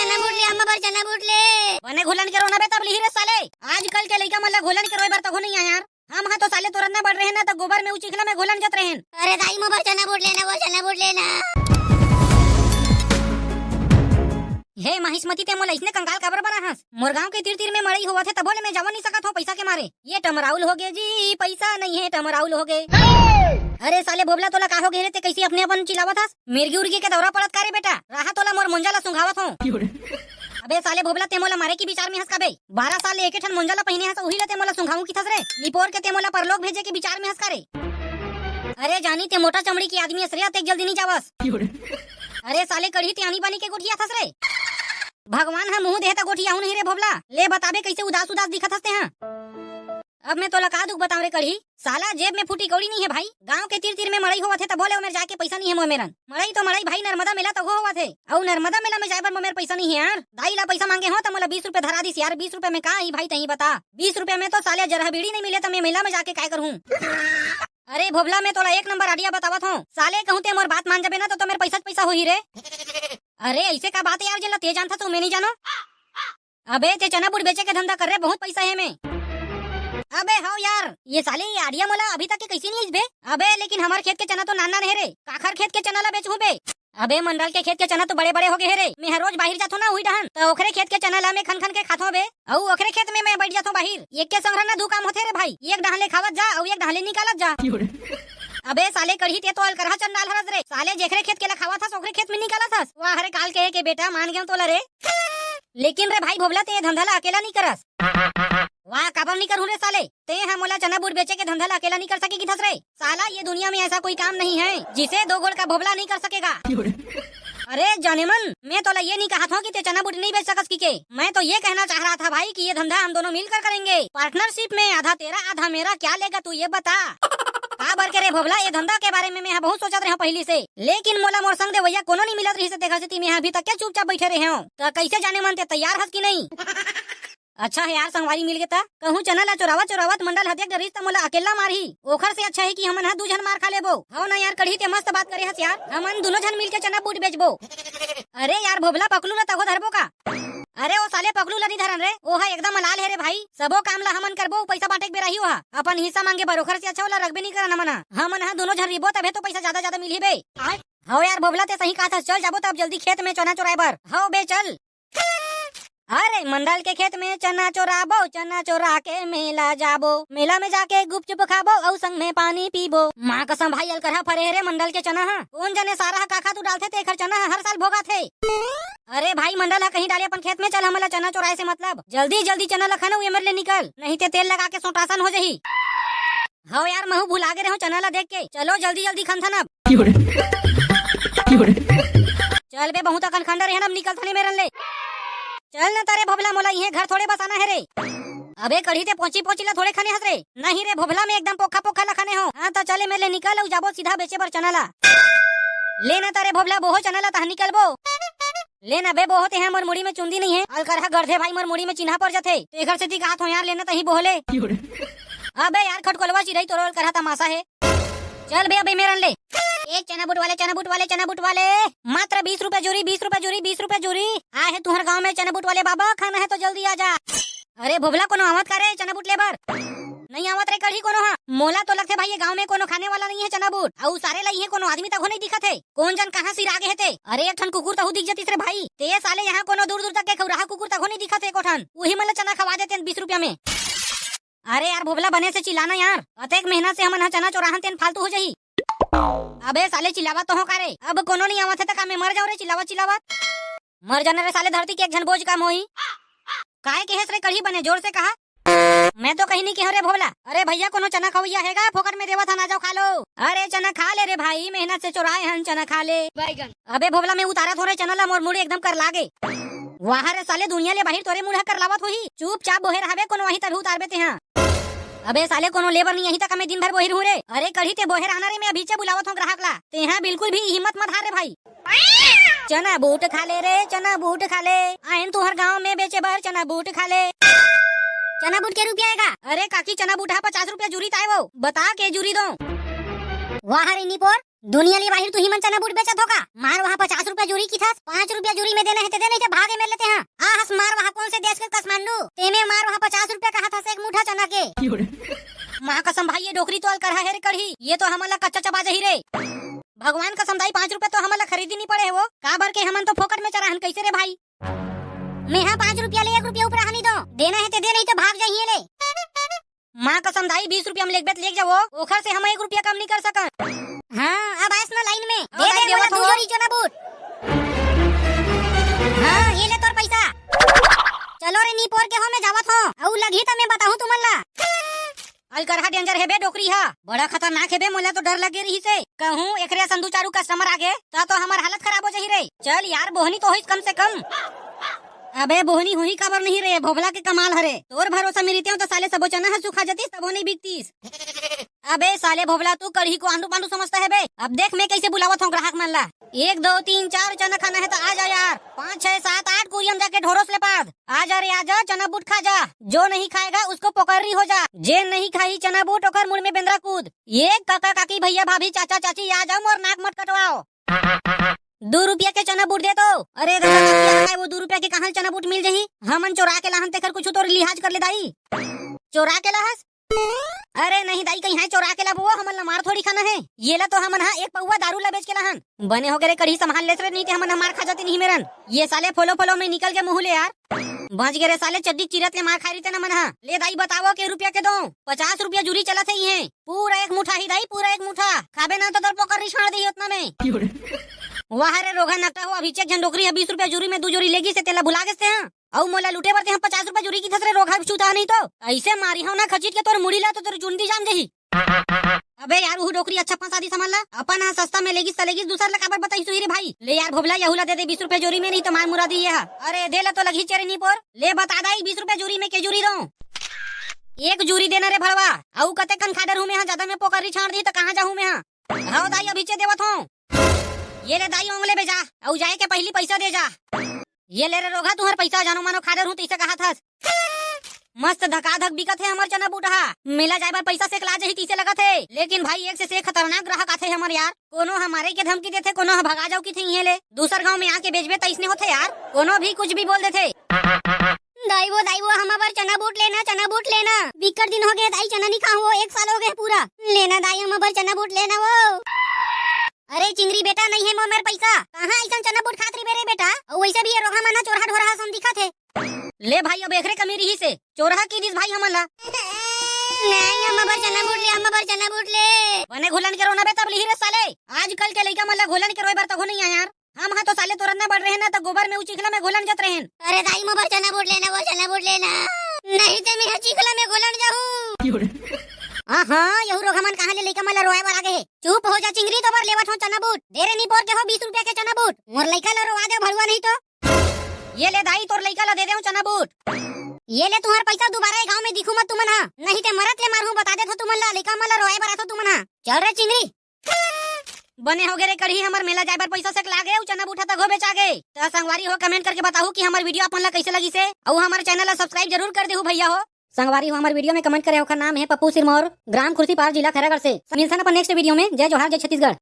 चना बूट ले, अम्मा बर चना बूट ले। बने घोलन के रोना बे तब लिही रे साले। आजकल के लइका मन ला घोलन के रोए बर तो नहीं यार। हम तो साले तुरंत न बढ़ रहे हैं ना तो गोबर में उचिखला में घोलन जत रहे हैं। अरे दाई मोर बर चना बूट लेना, वो चना बूट लेना। हे महिष्मती ते मोला इसने कंगाल काबर बना हस। मोर गांव के तीर तीर में मड़ई होवत है तब बोले मैं जावा नहीं सकत हो पैसा के मारे। ये टमराउल हो गए जी, पैसा नहीं है टमराउल हो गए। अरे साले बोबला तोला का हो गए रे ते कैसे अपने अपन चिल्लावत हस। मिर्गी उर्गी के दौरा पड़त का रे बेटा। राहा तोला मोर मुंजाला सुंघावत हो। अबे साले बोबला ते मोला मारे की विचार में हस का बे। 12 साल एक ठन मुंजाला पहिने हस ओही ले ते मोला सुंघाऊ की थस रे। निपोर के ते मोला परलोक भेजे के विचार में हस का रे। अरे जानी ते मोटा चमड़ी की आदमी हस रे, ते जल्दी नहीं जावस। अरे साले कढ़ी ते आनी बानी के गोठिया थस रे। भगवान हम मुंह देता गोठिया हूं नहीं रे भोबला। ले बताबे कैसे उदास उदास दिखत हसते हैं। अब मैं तोला का दुख बताऊं रे कढ़ी। साला जेब में फूटी कौड़ी नहीं है भाई। गांव के तीर तीर में मड़ई होवत है तब बोले मेरे जाके पैसा नहीं है मोमेरन। मड़ई तो मड़ई भाई, नर्मदा मेला तो होवत है और नर्मदा मेला में जाए पर मोमेर पैसा नहीं है यार। दाई ला पैसा मांगे हो तो मोला 20 रुपए धरा दिस यार। 20 रुपए में का ही भाई तही बता। 20 रुपए में तो साले जरह बीड़ी नहीं मिले तो मैं मेला में जाके काय करूं। अरे भोबला मैं तोला एक नंबर आइडिया बतावत हूँ। साले कहूँ ते मोर बात मान जाबे ना तो मेरे पैसा हो ही रे। अरे ऐसे का बात है यार, जिला ते जानता तो मैं नहीं जानो। अबे ते चना बूट बेचे के धंधा कर रहे, बहुत पैसा है में। अबे हाँ यार, ये साले ये आइडिया मोला अभी तक के कैसी नहीं बे। अबे लेकिन हमार खेत के चना तो नाना नहीं रे। काखर खेत के चना ला बेचूं बे। अबे मंडल के खेत के चना तो बड़े बड़े हो गए रे। मैं हर रोज बाहर जाता हूँ ना हुई डहन तो ओखरे खेत के चना ला मैं खन खन के खातो बे। और ओखरे खेत में मैं बैठ जाता हूँ बाहर। एक के संग्रह ना दो काम होते रे भाई। एक डहले खावत जा और एक डहले निकालत जा। अबे साले कढ़ी ते तो अलकरहा चंडाल हरस रे। साले जेखरे खेत के ला खावा था ओखरे खेत में निकाला था। वाह हरे काल कहे के बेटा मान गया तोला रे। लेकिन रे भाई भोबला ते धंधा ला अकेला नहीं करस। वाह काबर नहीं करूँ रे साले। ते हम मोला चना बूट बेचे के धंधा ला अकेला नहीं कर सकेगी थस रे। साला ये दुनिया में ऐसा कोई काम नहीं है जिसे दो गोल का भोबला नहीं कर सकेगा। अरे जाने मन, मैं तोला ये नहीं कहा था कि ते चना बूट नहीं बेच सकस की के। मैं तो ये कहना चाह रहा था भाई कि ये धंधा हम दोनों मिलकर करेंगे। पार्टनरशिप में आधा तेरा आधा मेरा, क्या लेगा तू ये बता। का बर करे भोबला ये धंधा के बारे में मैं बहुत सोचत रहा पहली से। लेकिन मोला मोर संग दे भैया कोनो नहीं मिलत रही से देखा से मैं अभी तक क्या चुपचाप बैठे रहे हूँ। तो कैसे जाने मन ते तैयार हस की नहीं। अच्छा है यार संगवारी मिल गया। कहूँ चना ला चोरावत मंडल हत्या डरिस तो मोला अकेला मारही। ओखर से अच्छा है कि हमन दू जन मार खा लेबो। हो ना यार कढ़ी ते मस्त बात करे हस यार। हमन दोनों जन मिल के चना बूट बेचबो। अरे यार भोबला पकलू ला तको धरबो का। अरे ओ साले पकलू ला नहीं धरन रे। ओहा एकदम लाल है रे भाई। सबो काम ला हमन करबो, पैसा बांटे के बेराही हो। अपन हिस्सा मांगे बर ओखर से अच्छा वाला रखबे नहीं करना मना। हमन दोनों जन रिबो तबे तो पैसा ज्यादा मिलही बे। हो यार भोबला ते सही कहा था। चल जाबो तब जल्दी खेत में चना चोराए बर। हो बे चल। अरे मंडल के खेत में चना चोराबो, चना चोरा के मेला जाबो। मेला में जाके गुपचुप खाबो और संग में पानी पीबो। माँ कसम भाई अलकरहा फरे रे मंडल के चना हा। कौन जने सारा काखा तू डालते थे चना हर साल भोगा थे। अरे भाई मंडल कहीं डाले अपन खेत में। चल हमला चना चोराए से मतलब जल्दी चना लखन मेरे ले निकल, नहीं ते तेल लगा के सोटासन हो जाही। हाँ यार महू भुला गए रहो चना ला देख के। चलो जल्दी खनथन अब। चल बे बहुत अकल खंडर है अब निकल थने मेरन ले। चल न तारे भोबला मोला ये घर थोड़े बसाना है रे। अबे कढ़ी ते पहुंची ला थोड़े खाने हस रे। नहीं रे भोबला में एकदम पोखा ला खाने हो। हाँ तो चले मेरे निकल और जाबो सीधा बेचे बर चना ला। ले न तारे भोबला बोहो चना ला तह निकल बो। ले न बे बोहोते हैं मोर मुड़ी में चुंदी नहीं है। अलकरहा गर्धे भाई मोर मुड़ी में चिन्हा पड़ जाते। तो घर से दी कहा यार लेना तही बोले। अबे यार खटकोलवा चिरई तोरो अलकरहा तमाशा है। चल बे अबे मेरन ले। एक चना बूट वाले मात्र 20 रुपए जोरी 20 रुपए जोरी। आ है तुहर गांव में चना बूट वाले बाबा, खाना है तो जल्दी आ जा। अरे भोबला कोनो आवत करे चना बूट लेबर नहीं आवत रे कढ़ी कोनो हा। मोला तो लगते भाई ये गांव में कोनो खाने वाला नहीं है चना बूट। और सारे लाई है कोनो आदमी तक नहीं दिखत है। कौन जन कहाँ सिर आगे है। अरे एक ठन कुकुर तहु दिख जतीस रे भाई। ते साले यहाँ कोनो दूर के खौराहा कुकुर तक नहीं दिखत है। कोठन वही मतलब चना खवा देते 20 रुपया में। अरे यार भोबला बने से चिल्लाना यार। अतेक मेहनत से हमन चना चोराहन तेन फालतू हो जाही। अबे साले चिल्लावत तो हो का रे। अब कोनो नहीं आवत है तो का मैं मर जाऊं रे चिल्लावत। मर जाने रे साले धरती के एक जन बोझ का मोही। काहे के हेस रे कढ़ी बने जोर से कहा। मैं तो कहीं नहीं कह रे भोबला। अरे भैया कोनो चना खवैया हैगा फोकट में देवा था ना जाओ खा लो। अरे चना खा ले रे भाई, मेहनत से चुराए हन चना खा ले। अबे भोबला मैं उतारा थोड़े चना ला मोर मुड़ी एकदम कर लागे। वाह रे साले दुनिया ले बाहर तोरे मुड़ा कर लावत होही। चुपचाप बोहे रहबे कोनो वही तभी उतारबे ते हां। अबे साले कोनो लेबर नहीं यही तक मैं दिन भर बोहिर हूँ रे। अरे कढ़ी ते बोहे रहना रे, मैं अभी से बुलावत हूँ ग्राहक ला। ते यहाँ बिल्कुल भी हिम्मत मत हार रे भाई। चना बूट खा ले रे, चना बूट खा ले। आयन तुहर गाँव में बेचे बर चना बूट खा ले। चना बूट के रुपया आएगा। अरे काकी चना बूट 50 रुपया जूरी ताए वो बता के जूरी दो। वाह रे निपोर दुनिया लिए बाहर तू ही मन चना बूट बेचत होगा। मार वहाँ 50 रुपया जूरी की था, 5 रुपया जूरी में देना है तो दे, नहीं तो भागे में लेते हैं। हस मार वहाँ कौन से देश के काठमांडू तेमे मार वहाँ 50 रुपया का हाथ से एक मुठा चना के। माँ कसम भाई ये डोकरी तो अलकर है रे कढ़ी, ये तो हमला कच्चा चबा जही रे। भगवान कसम दाई 5 रुपया तो हमला खरीदी नहीं पड़े है वो का भर के हमन तो फोकट में चराहन कैसे रे भाई। मैं हाँ 5 रुपया ले 1 रुपया ऊपर हानि दो, देना है तो दे, नहीं तो भाग जाइए ले। माँ कसम दाई 20 रुपया में लेके जाओ, ओखर से हम 1 रुपया कम नहीं कर सकन। हाँ अब आइस ना लाइन में दे दे दे देवत तू हो। जोरी चना बूट। हाँ ये ले तोर पैसा। चलो रे नी पोर के हो मैं जावत हो, औ लगी तो मैं बताऊं तुमला। अलकरहा डेंजर है बे डोकरी हा, बड़ा खतरनाक है बे, मोला तो डर लगे रही से कहूँ एकरे संदू चारू कस्टमर आगे तो हमार हालत खराब हो जाही रे। चल यार बोहनी तो होइस कम से कम। अबे बोहनी हुई खबर नहीं रे, भोभला के कमाल हरे, तोर भरोसा मेरी तो साले सबो चना है सुखा जतीस तबो नहीं बिकतीस। अबे साले भोभला तू कढ़ी को आंडू पांडू समझता है बे। अब देख मैं कैसे बुलावत हूँ ग्राहक मन ला। 1 2 3 4 चना खाना है तो आ जा यार, 5 6 7 8 कुरियम जाके ढोरोस ले पाद। आ जा रे आ जा, चना बूट खा जा, जो नहीं खाएगा उसको पोकर्री हो जा, जे नहीं खाई चना बूट ओकर मुड़ में बेंद्रा कूद। ये काका काकी भैया भाभी चाचा चाची आ जाओ, मोर नाक मत कटवाओ। 2 रुपया के चना बूट दे तो। अरे दादा है वो 2 रुपया के कहाँ चना बूट मिल जही, हमन चोरा के लाहन तेकर कुछ तो लिहाज कर ले दाई। चोरा के लाहस? अरे नहीं दाई कहीं है चोरा के ला बुआ, हमन ला मार थोड़ी खाना है। ये ला तो हमन हा 1 पौवा दारू ला बेच के लाहन, बने हो गए कढ़ी संभाल लेते नहीं थे हमन मार खा जाते नहीं मेरन। ये साले फॉलो फॉलो में निकल के मुँह ले यार, बच गए साले चड्डी चिरत के मार खा रही थे ना मन हा। ले दाई बताओ के रुपया के दो, 50 रुपया जूरी चला थे ये पूरा 1 मुठा ही दाई, पूरा 1 मुठा खाबे ना तो दर पकड़ छाड़ दी उतना में। वाह रे रोगा नकटा हो, अभी चेक झंडोकरी है 20 रुपया जूरी में 2 जोरी लेगी से तेला भुला गए हैं। औ मोला लुटे बरते हम 50 रुपया जूरी की थसरे रोगा छूता नहीं तो ऐसे मारी हो ना खचीट के तोर मुड़ी ला तो तोर चुंडी जाम जही। अबे यार वो डोकरी अच्छा फंसा दी समझ ला, अपन हाँ सस्ता में लेगी तलेगी, दूसरा ला काबर बताई सुही रे भाई। ले यार भोबला यहुला दे दे 20 रुपया जोरी में, नहीं तो मार मुरा दी है। अरे दे ला तो लगी चेरे नहीं पोर, ले बता दाई 20 रुपया जोरी में के जोरी दो। 1 जोरी देना रे भड़वा, औ कते कन खाडर हूँ मैं हाँ, ज्यादा में पोकरी छाड़ दी तो कहाँ जाऊँ मैं हाँ। हाँ दाई अभी चे देवत हूँ, ये ले दाई ओंगले बेजा, औ जाए के पहली पैसा दे जा। ये ले रे रोगा तुहर पैसा, जानो मानो खाडर हूँ तीसे कहा था। मस्त धका धक बिकत है हमार चना बूटा, मेला जाए बार पैसा से ला जही तीसे लगा थे। लेकिन भाई एक से खतरनाक ग्राहक आते हमार यार, कोनो हमारे के धमकी देते, कोनो भगा जाओ की थी ले, दूसर गांव में आके बेचबे तो इसने होते यार, कोनो भी कुछ भी बोल देते। दाई वो हमार चना बूट लेना, बिकट दिन हो गए दाई चना नहीं खाऊं, 1 साल हो गए पूरा। लेना दाई हमार चना बूट लेना वो। अरे चिंगरी बेटा नहीं है मोमेर पैसा, कहाँ ऐसा चना बूट खात रही बेरे बेटा, वैसे भी ये रोहा मना चोरहा ढोरहा सम दिखा थे। ले भाई अब एकरे कमेरी ही से चोरहा की दिस भाई हमला। नहीं हमार चना बूट ले। बने घोलन के रोना बे तब लिही रे साले, आजकल के लइका मला घोलन के रोए बार तो हो नहीं यार। हम हाँ तो साले तोरन ना बढ़ रहे ना तो गोबर में उचिखला में घोलन जत रहे। अरे दाई मोबाइल चना बूट लेना, नहीं तो मैं चिखला में घोलन जाऊँ। हाँ यहू रोगमन कहाँ ले लइका मला रोए बर आगे है। चुप हो जा चिंगरी, तो बार लेवत हो चना बूट, देरे नहीं पोर के हो 20 रुपया के चना बूट, मोर लइका ला रोवा दे भड़वा नहीं तो। ये ले दाई तोर लइका ला दे दे चना बूट। ये ले तुम्हारा पैसा दोबारा गांव में दिखू मत तुमन हा, नहीं ते मरत ले मारू बता दे तो तुमन ला लइका मला रोए बर आथो तुमन हा। चल रे चिंगरी। बने हो गए कढ़ी हमार मेला जाए बार पैसा से लागे चना बूठा तक हो बेचा गए। तो संगवारी हो कमेंट करके बताओ कि हमारी वीडियो अपन ला कैसे लगी से, और हमारे चैनल ला सब्सक्राइब जरूर कर दे भैया हो। संगवारी हो हमारे वीडियो में कमेंट करे, नाम है पप्पू सिरमौर, ग्राम खुर्सीपार, जिला खैरागढ़ से। मिलते हैं अपन नेक्स्ट वीडियो में। जय जोहार, जय छत्तीसगढ़।